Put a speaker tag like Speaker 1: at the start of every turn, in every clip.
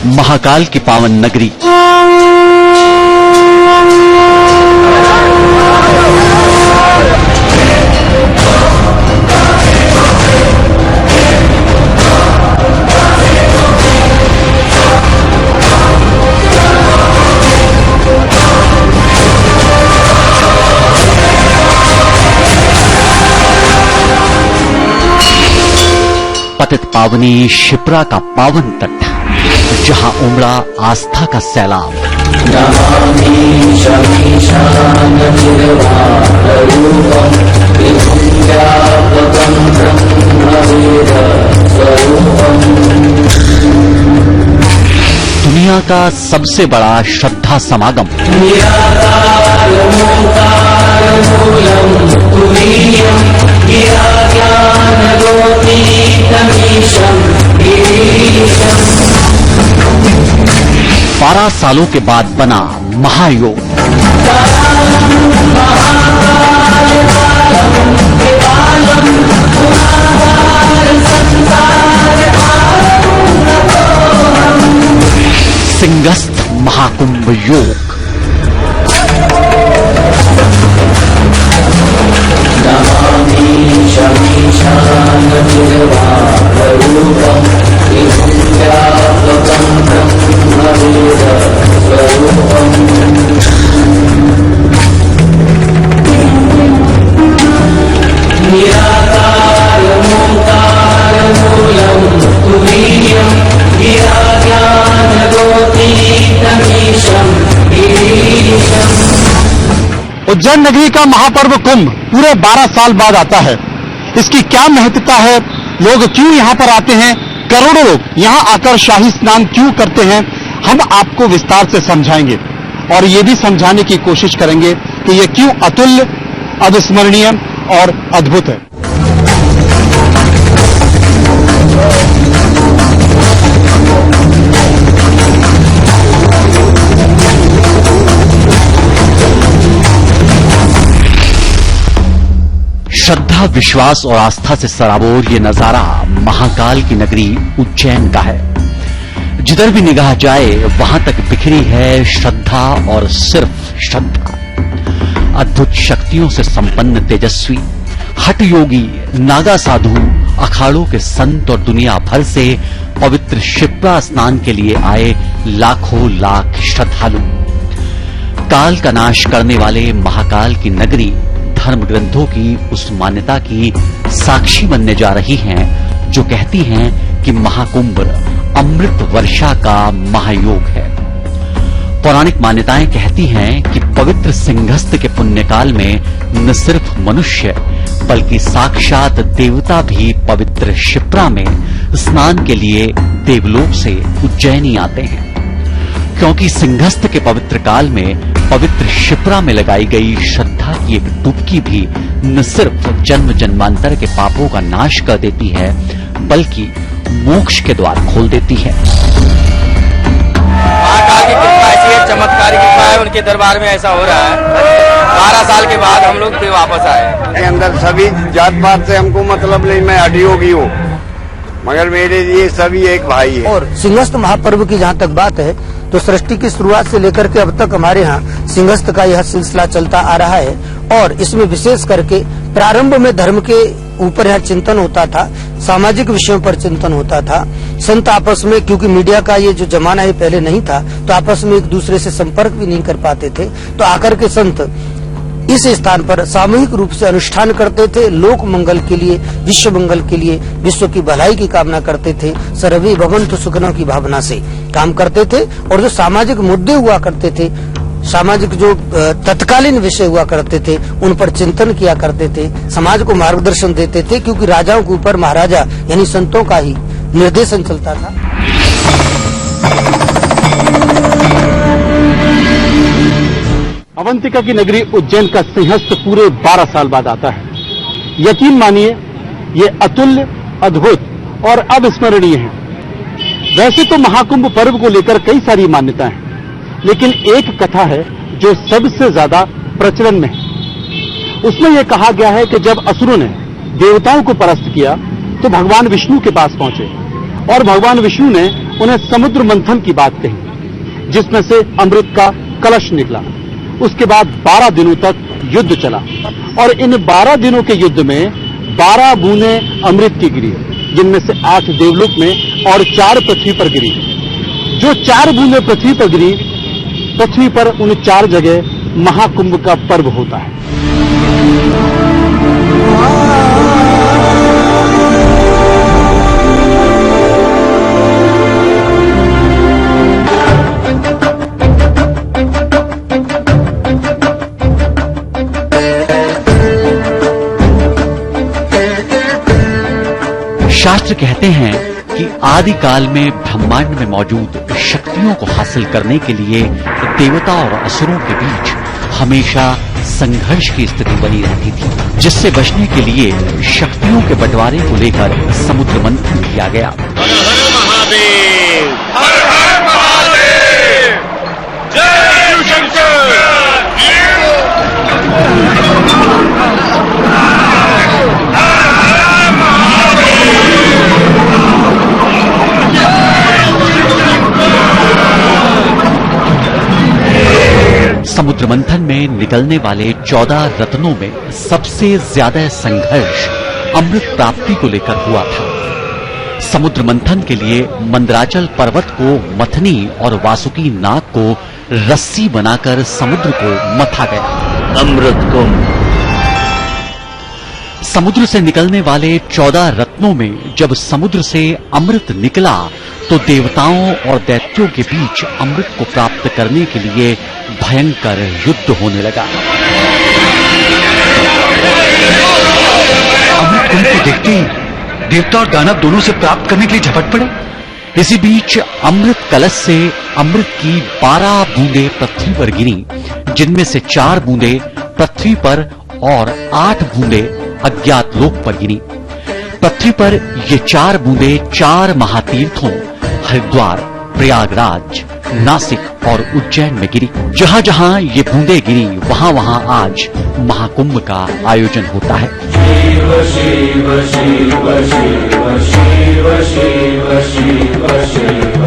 Speaker 1: महाकाल की पावन नगरी। पतित पावनी शिप्रा का पावन तट, जहां उमड़ा आस्था का सैलाब। दुनिया का सबसे बड़ा श्रद्धा समागम। बारह सालों के बाद बना महायोग। सिंहस्थ महाकुंभ योग।
Speaker 2: उज्जैन नगरी का महापर्व कुंभ पूरे 12 साल बाद आता है। इसकी क्या महत्ता है, लोग क्यों यहाँ पर आते हैं, करोड़ों लोग यहाँ आकर शाही स्नान क्यों करते हैं, हम आपको विस्तार से समझाएंगे और ये भी समझाने की कोशिश करेंगे कि ये क्यों अतुल्य, अविस्मरणीय और अद्भुत है।
Speaker 1: श्रद्धा, विश्वास और आस्था से सराबोर ये नजारा महाकाल की नगरी उज्जैन का है। जिधर भी निगाह जाए वहां तक बिखरी है श्रद्धा और सिर्फ श्रद्धा। अद्भुत शक्तियों से संपन्न तेजस्वी हठ योगी, नागा साधु, अखाड़ों के संत और दुनिया भर से पवित्र शिप्रा स्नान के लिए आए लाखों लाख श्रद्धालु। काल का नाश करने वाले महाकाल की नगरी धर्म ग्रंथों की उस मान्यता की साक्षी बनने जा रही हैं जो कहती हैं कि महाकुंभ अमृत वर्षा का महायोग है। पौराणिक मान्यताएं कहती हैं कि पवित्र सिंहस्थ के पुण्यकाल में न सिर्फ मनुष्य बल्कि साक्षात देवता भी पवित्र शिप्रा में स्नान के लिए देवलोक से उज्जैनी आते हैं, क्योंकि सिंहस्थ के पवित्र काल में पवित्र शिप्रा में लगाई गई श्रद्धा की एक डुबकी भी न सिर्फ जन्म जन्मांतर के पापों का नाश कर देती है बल्कि मोक्ष के द्वार खोल देती है।
Speaker 3: महाकाल की कृपा ऐसी है, चमत्कारी कृपा है, उनके दरबार में ऐसा हो रहा है। 12 साल के बाद हम लोग फिर वापस आए।
Speaker 4: के अंदर सभी जात पात से हमको मतलब नहीं, मैं हठयोगी हूँ, मगर मेरे लिए सभी एक भाई है।
Speaker 5: और सिंहस्थ महापर्व की जहाँ तक बात है तो सृष्टि की शुरुआत से लेकर के अब तक हमारे यहाँ सिंहस्थ का यह सिलसिला चलता आ रहा है। और इसमें विशेष करके प्रारंभ में धर्म के ऊपर यहाँ चिंतन होता था, सामाजिक विषयों पर चिंतन होता था। संत आपस में, क्योंकि मीडिया का ये जो जमाना है पहले नहीं था, तो आपस में एक दूसरे से संपर्क भी नहीं कर पाते थे, तो आकर के संत इस स्थान पर सामूहिक रूप से अनुष्ठान करते थे। लोक मंगल के लिए, विश्व मंगल के लिए, विश्व की भलाई की कामना करते थे। सर्वे भवन्तु सुखिनः की भावना से काम करते थे। और जो सामाजिक मुद्दे हुआ करते थे, सामाजिक जो तत्कालीन विषय हुआ करते थे, उन पर चिंतन किया करते थे, समाज को मार्गदर्शन देते थे, क्योंकि राजाओं के ऊपर महाराजा यानी संतों का ही निर्देशन चलता था।
Speaker 2: अवंतिका की नगरी उज्जैन का सिंहस्थ पूरे 12 साल बाद आता है। यकीन मानिए ये अतुल्य, अद्भुत और अविस्मरणीय है। वैसे तो महाकुंभ पर्व को लेकर कई सारी मान्यताएं हैं, लेकिन एक कथा है जो सबसे ज्यादा प्रचलन में है। उसमें यह कहा गया है कि जब असुरों ने देवताओं को परास्त किया तो भगवान विष्णु के पास पहुंचे और भगवान विष्णु ने उन्हें समुद्र मंथन की बात कही, जिसमें से अमृत का कलश निकला। उसके बाद 12 दिनों तक युद्ध चला और इन 12 दिनों के युद्ध में 12 बूंदें अमृत की गिरी, जिनमें से 8 देवलोक में और 4 पृथ्वी पर गिरी। जो 4 बूंदें पृथ्वी पर गिरी, पृथ्वी पर उन 4 जगह महाकुंभ का पर्व होता है।
Speaker 1: शास्त्र कहते हैं कि आदिकाल में ब्रह्मांड में मौजूद शक्तियों को हासिल करने के लिए देवता और असुरों के बीच हमेशा संघर्ष की स्थिति बनी रहती थी, जिससे बचने के लिए शक्तियों के बंटवारे को लेकर समुद्र मंथन किया गया।
Speaker 6: हर हर महादेव, हर हर महादेव, जय शंकर।
Speaker 1: समुद्र मंथन में निकलने वाले 14 रत्नों में सबसे ज्यादा संघर्ष अमृत प्राप्ति को लेकर हुआ था। समुद्र मंथन के लिए मंदराचल पर्वत को मथनी और वासुकी नाग को रस्सी बनाकर समुद्र को मथा गया।
Speaker 6: अमृत कुंभ।
Speaker 1: समुद्र से निकलने वाले 14 रत्नों में जब समुद्र से अमृत निकला तो देवताओं और दैत्यों के बीच अमृत को प्राप्त करने के लिए भयंकर युद्ध होने लगा।
Speaker 7: अमृत कुंभ को देखते ही देवता और दानव दोनों से प्राप्त करने के लिए झपट पड़े।
Speaker 1: इसी बीच अमृत कलश से अमृत की 12 बूंदें पृथ्वी पर गिरी, जिनमें से 4 बूंदें पृथ्वी पर और 8 बूंदें अज्ञात लोक पर गिरी। पृथ्वी पर ये 4 बूंदें 4 महातीर्थों हरिद्वार, प्रयागराज, नासिक और उज्जैन में गिरी। जहां जहां ये बूंदें गिरी वहां वहां आज महाकुंभ का आयोजन होता है।
Speaker 8: शिव शिव शिव शिव शिव शिव शिव शिव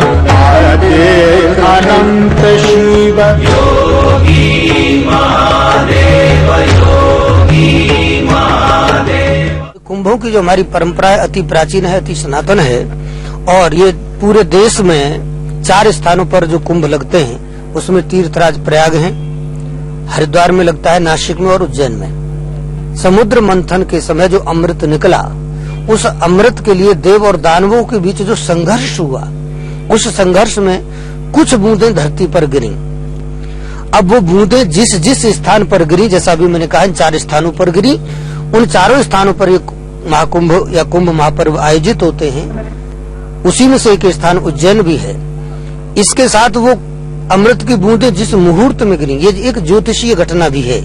Speaker 8: अनंत शिव योगी महादेव योगी महादेव।
Speaker 5: कुंभों की जो हमारी परंपरा है अति प्राचीन है, अति सनातन है और ये पूरे देश में 4 स्थानों पर जो कुंभ लगते हैं उसमें तीर्थराज प्रयाग हैं, हरिद्वार में लगता है, नासिक में और उज्जैन में। समुद्र मंथन के समय जो अमृत निकला, उस अमृत के लिए देव और दानवों के बीच जो संघर्ष हुआ, उस संघर्ष में कुछ बूंदें धरती पर गिरी। अब वो बूंदें जिस जिस स्थान पर गिरी, जैसा अभी मैंने कहा 4 स्थानों पर गिरी, उन 4 स्थानों पर एक महाकुंभ या कुंभ महापर्व आयोजित होते हैं। उसी में से एक स्थान उज्जैन भी है। इसके साथ वो अमृत की बूंदें जिस मुहूर्त में गिरी, ये एक ज्योतिषीय घटना भी है,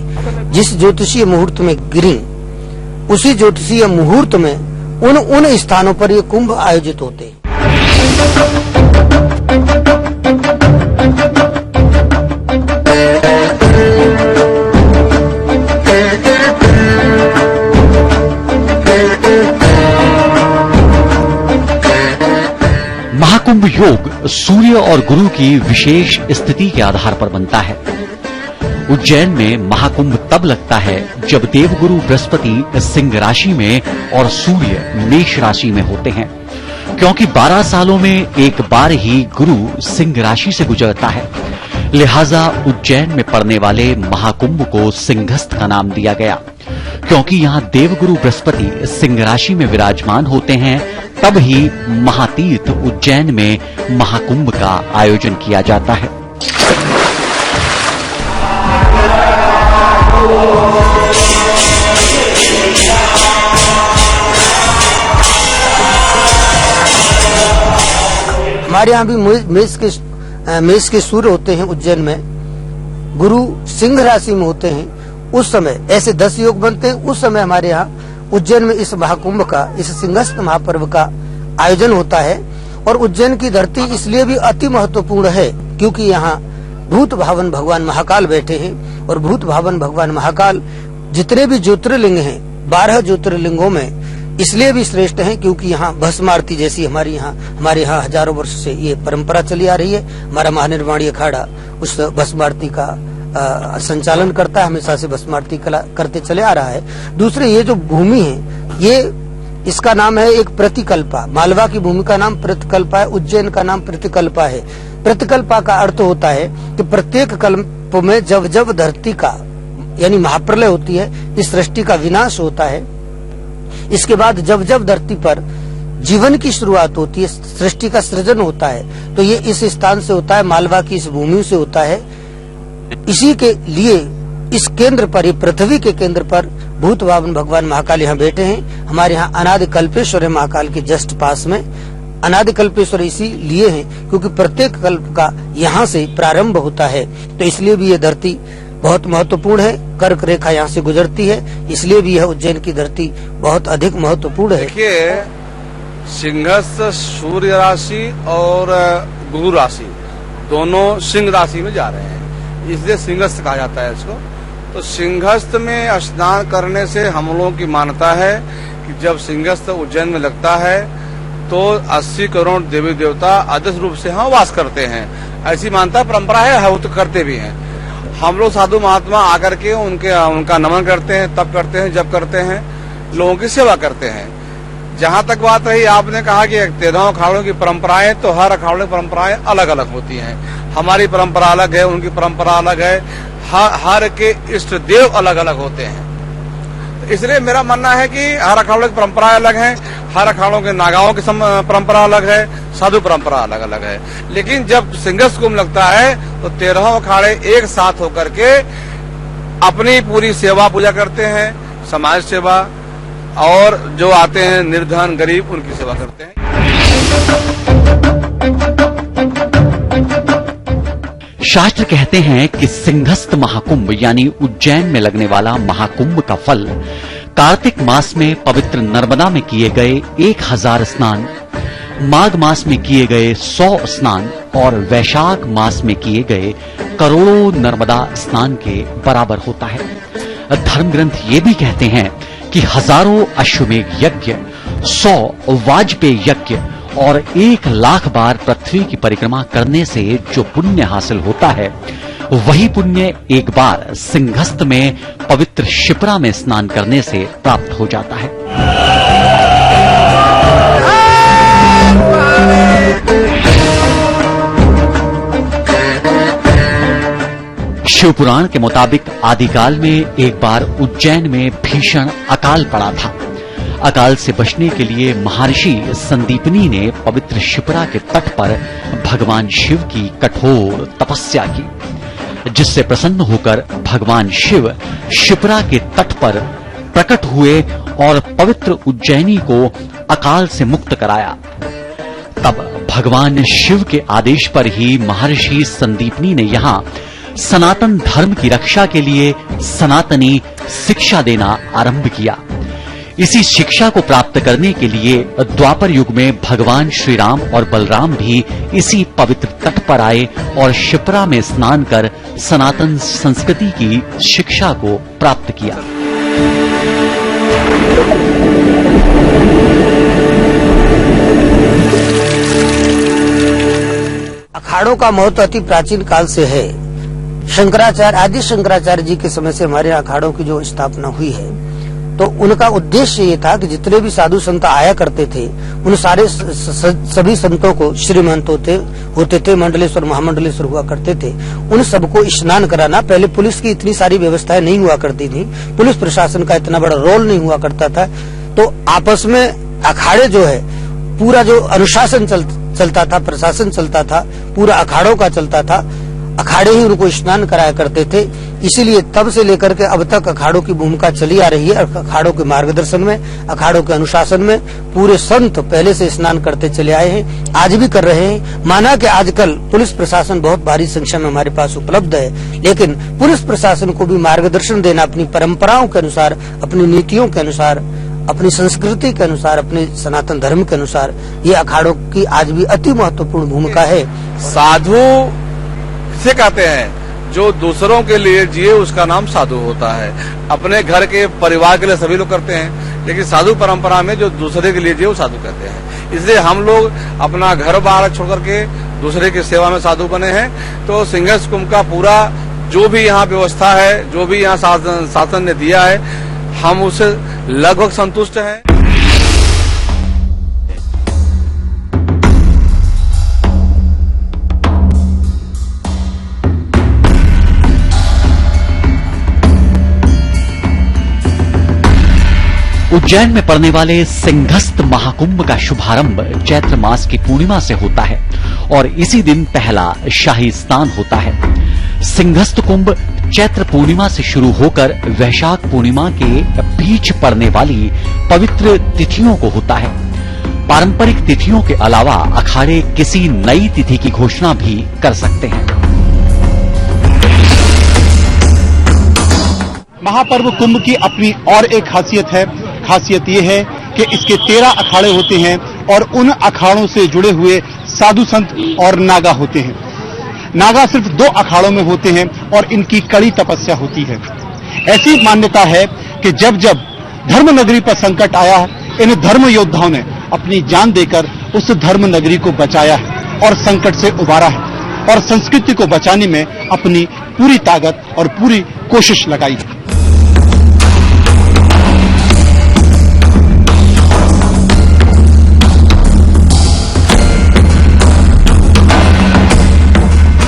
Speaker 5: जिस ज्योतिषीय मुहूर्त में गिरी उसी ज्योतिषीय मुहूर्त में उन स्थानों पर ये कुंभ आयोजित होते हैं।
Speaker 1: महाकुंभ योग सूर्य और गुरु की विशेष स्थिति के आधार पर बनता है। उज्जैन में महाकुंभ तब लगता है जब देवगुरु बृहस्पति सिंह राशि में और सूर्य मेष राशि में होते हैं, क्योंकि 12 सालों में एक बार ही गुरु सिंह राशि से गुजरता है। लिहाजा उज्जैन में पड़ने वाले महाकुंभ को सिंहस्थ का नाम दिया गया, क्योंकि यहाँ देवगुरु बृहस्पति सिंह राशि में विराजमान होते हैं। तब ही महातीर्थ उज्जैन में महाकुंभ का आयोजन किया जाता है।
Speaker 5: हमारे यहाँ भी मेष के सूर्य होते हैं उज्जैन में, गुरु सिंह राशि में होते हैं। उस समय ऐसे 10 योग बनते हैं। उस समय हमारे यहाँ उज्जैन में इस महाकुंभ का, इस सिंहस्थ महापर्व का आयोजन होता है। और उज्जैन की धरती इसलिए भी अति महत्वपूर्ण है क्योंकि यहाँ भूत भावन भगवान महाकाल बैठे हैं। और भूत भावन भगवान महाकाल जितने भी ज्योतिर्लिंग हैं, 12 ज्योतिर्लिंगों में इसलिए भी श्रेष्ठ हैं क्योंकि यहाँ भस्म आरती जैसी हमारे यहाँ हजारों वर्ष से ये परंपरा चली आ रही है। हमारा महानिर्वाणी अखाड़ा उस भस्म आरती का संचालन करता है, हमेशा से भस्म आरती करते चले आ रहा है। दूसरे ये जो भूमि है, ये इसका नाम है एक प्रतिकल्पा। मालवा की भूमि का नाम प्रतिकल्पा है, उज्जैन का नाम प्रतिकल्पा है। प्रतिकल्पा का अर्थ होता है कि प्रत्येक कल्प में जब जब धरती का यानी महाप्रलय होती है, इस सृष्टि का विनाश होता है, इसके बाद जब जब धरती पर जीवन की शुरुआत होती है, सृष्टि का सृजन होता है, तो ये इस स्थान से होता है, मालवा की इस भूमि से होता है। इसी के लिए इस केंद्र पर, ये पृथ्वी के केंद्र पर भूत बावन भगवान महाकाल यहाँ बैठे हैं। हमारे यहाँ अनादि कल्पेश्वर है महाकाल के जस्ट पास में। अनादि कल्पेश्वर इसीलिए है क्योंकि प्रत्येक कल्प का यहाँ से प्रारंभ होता है, तो इसलिए भी ये धरती बहुत महत्वपूर्ण है। कर्क रेखा यहाँ से गुजरती है, इसलिए भी यह उज्जैन की धरती बहुत अधिक महत्वपूर्ण है।
Speaker 9: देखिए, सिंहस्थ सूर्य राशि और गुरु राशि दोनों सिंह राशि में जा रहे हैं, इसलिए सिंहस्थ कहा जाता है इसको। तो सिंहस्थ में स्नान करने से हम लोगों की मान्यता है कि जब सिंहस्थ उज्जैन में लगता है तो 80 करोड़ देवी देवता अदृश्य रूप से यहाँ वास करते हैं। ऐसी मान्यता परंपरा है, वो तो करते भी हैं। हम लोग साधु महात्मा आकर के उनका नमन करते हैं, तप करते हैं, जप करते हैं, लोगों की सेवा करते हैं। जहाँ तक बात रही, आपने कहा कि 13 अखाड़ों की परंपराएं, तो हर अखाड़ों की परंपराएं अलग अलग होती हैं। हमारी परंपरा अलग है, उनकी परंपरा अलग है, हर के इष्ट देव अलग अलग होते हैं। इसलिए मेरा मानना है कि हर अखाड़ों की परंपराएं अलग हैं, हर अखाड़ों के नागाओं की परंपरा अलग है, साधु परंपरा अलग अलग है। लेकिन जब सिंहस्थ कुंभ लगता है तो 13 अखाड़े एक साथ होकर के अपनी पूरी सेवा पूजा करते हैं, समाज सेवा, और जो आते हैं निर्धन गरीब उनकी सेवा करते हैं।
Speaker 1: शास्त्र कहते हैं कि सिंहस्थ महाकुंभ यानी उज्जैन में लगने वाला महाकुंभ का फल कार्तिक मास में पवित्र नर्मदा में किए गए 1000 स्नान, माघ मास में किए गए 100 स्नान और वैशाख मास में किए गए करोड़ों नर्मदा स्नान के बराबर होता है। धर्म ग्रंथ ये भी कहते हैं कि हजारों अश्वमेघ यज्ञ, 100 वाजपेय यज्ञ और 1,00,000 बार पृथ्वी की परिक्रमा करने से जो पुण्य हासिल होता है, वही पुण्य एक बार सिंहस्थ में पवित्र शिप्रा में स्नान करने से प्राप्त हो जाता है। शिवपुराण के मुताबिक आदिकाल में एक बार उज्जैन में भीषण अकाल पड़ा था। अकाल से बचने के लिए महर्षि संदीपनी ने पवित्र शिप्रा के तट पर भगवान शिव की कठोर तपस्या की, जिससे प्रसन्न होकर भगवान शिव शिप्रा के तट पर प्रकट हुए और पवित्र उज्जैनी को अकाल से मुक्त कराया। तब भगवान शिव के आदेश पर ही महर्षि संदीपनी ने यहाँ सनातन धर्म की रक्षा के लिए सनातनी शिक्षा देना आरंभ किया। इसी शिक्षा को प्राप्त करने के लिए द्वापर युग में भगवान श्री राम और बलराम भी इसी पवित्र तट पर आए और शिप्रा में स्नान कर सनातन संस्कृति की शिक्षा को प्राप्त किया।
Speaker 5: अखाड़ों का महत्व अति प्राचीन काल से है। शंकराचार्य, आदि शंकराचार्य जी के समय से हमारे अखाड़ों की जो स्थापना हुई है, तो उनका उद्देश्य ये था कि जितने भी साधु संत आया करते थे, उन सारे सभी संतों को, श्रीमंत होते थे, मंडलेश्वर महामंडलेश्वर हुआ करते थे, उन सबको स्नान कराना। पहले पुलिस की इतनी सारी व्यवस्थाएं नहीं हुआ करती थी, पुलिस प्रशासन का इतना बड़ा रोल नहीं हुआ करता था, तो आपस में अखाड़े जो है पूरा जो अनुशासन चलता था, प्रशासन चलता था, पूरा अखाड़ों का चलता था, अखाड़े ही उनको स्नान कराया करते थे। इसीलिए तब से लेकर के अब तक अखाड़ों की भूमिका चली आ रही है। अखाड़ों के मार्गदर्शन में, अखाड़ों के अनुशासन में पूरे संत पहले से स्नान करते चले आए हैं, आज भी कर रहे हैं। माना कि आजकल पुलिस प्रशासन बहुत भारी संख्या में हमारे पास उपलब्ध है, लेकिन पुलिस प्रशासन को भी मार्गदर्शन देना अपनी परंपराओं के अनुसार, अपनी नीतियों के अनुसार, अपनी संस्कृति के अनुसार, अपने सनातन धर्म के अनुसार, ये अखाड़ों की आज भी अति महत्वपूर्ण भूमिका है।
Speaker 9: साधु से कहते हैं जो दूसरों के लिए जिए उसका नाम साधु होता है। अपने घर के परिवार के लिए सभी लोग करते हैं, लेकिन साधु परंपरा में जो दूसरे के लिए जो साधु कहते हैं। इसलिए हम लोग अपना घर बार छोड़ करके दूसरे की सेवा में साधु बने हैं। तो सिंहस्थ कुंभ का पूरा जो भी यहाँ व्यवस्था है, जो भी यहाँ शासन ने दिया है, हम उससे लगभग संतुष्ट हैं।
Speaker 1: उज्जैन में पड़ने वाले सिंहस्थ महाकुंभ का शुभारंभ चैत्र मास की पूर्णिमा से होता है और इसी दिन पहला शाही स्नान होता है। सिंहस्थ कुंभ चैत्र पूर्णिमा से शुरू होकर वैशाख पूर्णिमा के बीच पड़ने वाली पवित्र तिथियों को होता है। पारंपरिक तिथियों के अलावा अखाड़े किसी नई तिथि की घोषणा भी कर सकते हैं।
Speaker 2: महापर्व कुंभ की अपनी और एक खासियत है। खासियत ये है कि इसके 13 अखाड़े होते हैं और उन अखाड़ों से जुड़े हुए साधु संत और नागा होते हैं। नागा सिर्फ 2 अखाड़ों में होते हैं और इनकी कड़ी तपस्या होती है। ऐसी मान्यता है कि जब जब धर्म नगरी पर संकट आया, इन धर्म योद्धाओं ने अपनी जान देकर उस धर्म नगरी को बचाया है और संकट से उबारा है और संस्कृति को बचाने में अपनी पूरी ताकत और पूरी कोशिश लगाई है।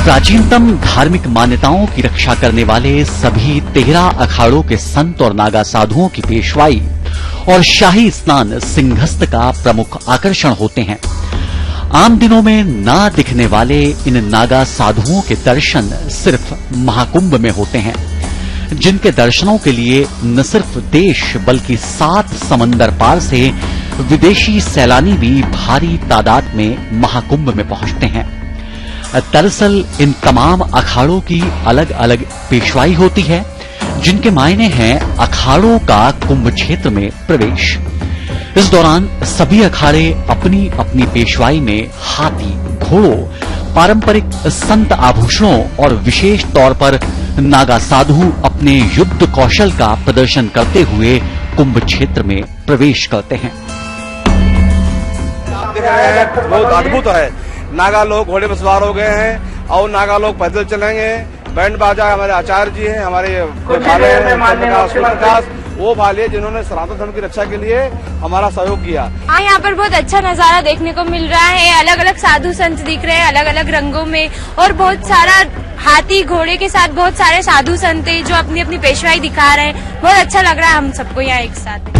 Speaker 1: प्राचीनतम धार्मिक मान्यताओं की रक्षा करने वाले सभी 13 अखाड़ों के संत और नागा साधुओं की पेशवाई और शाही स्नान सिंहस्थ का प्रमुख आकर्षण होते हैं। आम दिनों में ना दिखने वाले इन नागा साधुओं के दर्शन सिर्फ महाकुंभ में होते हैं, जिनके दर्शनों के लिए न सिर्फ देश बल्कि 7 समंदर पार से विदेशी सैलानी भी भारी तादाद में महाकुंभ में पहुंचते हैं। दरअसल इन तमाम अखाड़ों की अलग अलग पेशवाई होती है, जिनके मायने हैं अखाड़ों का कुंभ क्षेत्र में प्रवेश। इस दौरान सभी अखाड़े अपनी अपनी पेशवाई में हाथी, घोड़ों, पारंपरिक संत आभूषणों और विशेष तौर पर नागा साधु अपने युद्ध कौशल का प्रदर्शन करते हुए कुंभ क्षेत्र में प्रवेश करते हैं।
Speaker 9: बहुत अद्भुत है। नागा लोग घोड़े पर सवार हो गए हैं और नागा लोग पैदल चलेंगे। बैंड बाजा हमारे आचार्य जी हैं, हमारे वो भाले जिन्होंने सनातन धर्म की रक्षा के लिए हमारा सहयोग किया।
Speaker 10: यहाँ पर बहुत अच्छा नजारा देखने को मिल रहा है। अलग अलग साधु संत दिख रहे हैं अलग अलग रंगों में और बहुत सारा हाथी घोड़े के साथ बहुत सारे साधु संत हैं जो अपनी अपनी पेशवाई दिखा रहे हैं। बहुत अच्छा लग रहा है हम सबको यहाँ एक साथ।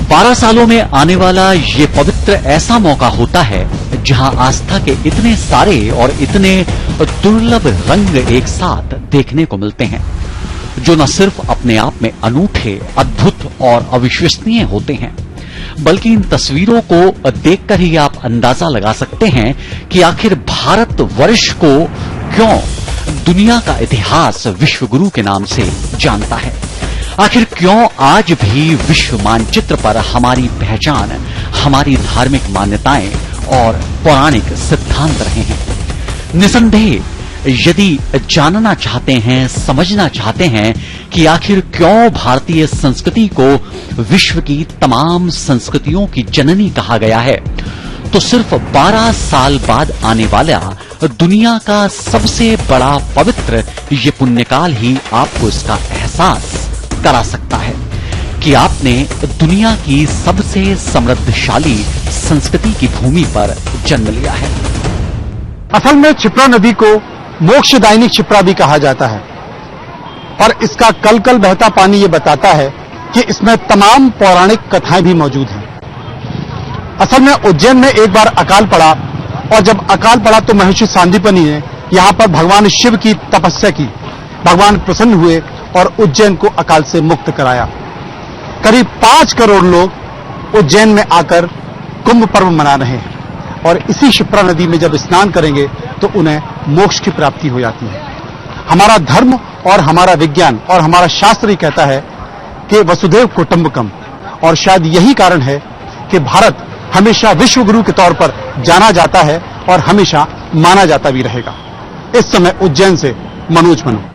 Speaker 1: बारह सालों में आने वाला ये पवित्र ऐसा मौका होता है जहां आस्था के इतने सारे और इतने दुर्लभ रंग एक साथ देखने को मिलते हैं, जो न सिर्फ अपने आप में अनूठे, अद्भुत और अविश्वसनीय होते हैं, बल्कि इन तस्वीरों को देखकर ही आप अंदाजा लगा सकते हैं कि आखिर भारत वर्ष को क्यों दुनिया का इतिहास विश्व गुरु के नाम से जानता है। आखिर क्यों आज भी विश्व मानचित्र पर हमारी पहचान, हमारी धार्मिक मान्यताएं और पौराणिक सिद्धांत रहे हैं। निसंदेह यदि जानना चाहते हैं, समझना चाहते हैं कि आखिर क्यों भारतीय संस्कृति को विश्व की तमाम संस्कृतियों की जननी कहा गया है, तो सिर्फ 12 साल बाद आने वाला दुनिया का सबसे बड़ा पवित्र ये पुण्यकाल ही आपको इसका एहसास करा सकता है कि आपने दुनिया की सबसे समृद्धशाली संस्कृति की भूमि पर जन्म लिया है।
Speaker 2: असल में क्षिप्रा नदी को मोक्षदायिनी क्षिप्रा भी कहा जाता है और इसका कल कल बहता पानी ये बताता है कि इसमें तमाम पौराणिक कथाएं भी मौजूद हैं। असल में उज्जैन में एक बार अकाल पड़ा और जब अकाल पड़ा तो महर्षि सांदीपनि ने यहां पर भगवान शिव की तपस्या की। भगवान प्रसन्न हुए और उज्जैन को अकाल से मुक्त कराया। करीब 5 करोड़ लोग उज्जैन में आकर कुंभ पर्व मना रहे हैं और इसी क्षिप्रा नदी में जब स्नान करेंगे तो उन्हें मोक्ष की प्राप्ति हो जाती है। हमारा धर्म और हमारा विज्ञान और हमारा शास्त्र ही कहता है कि वसुधैव कुटुंबकम, और शायद यही कारण है कि भारत हमेशा विश्व गुरु के तौर पर जाना जाता है और हमेशा माना जाता भी रहेगा। इस समय उज्जैन से मनोज मनु।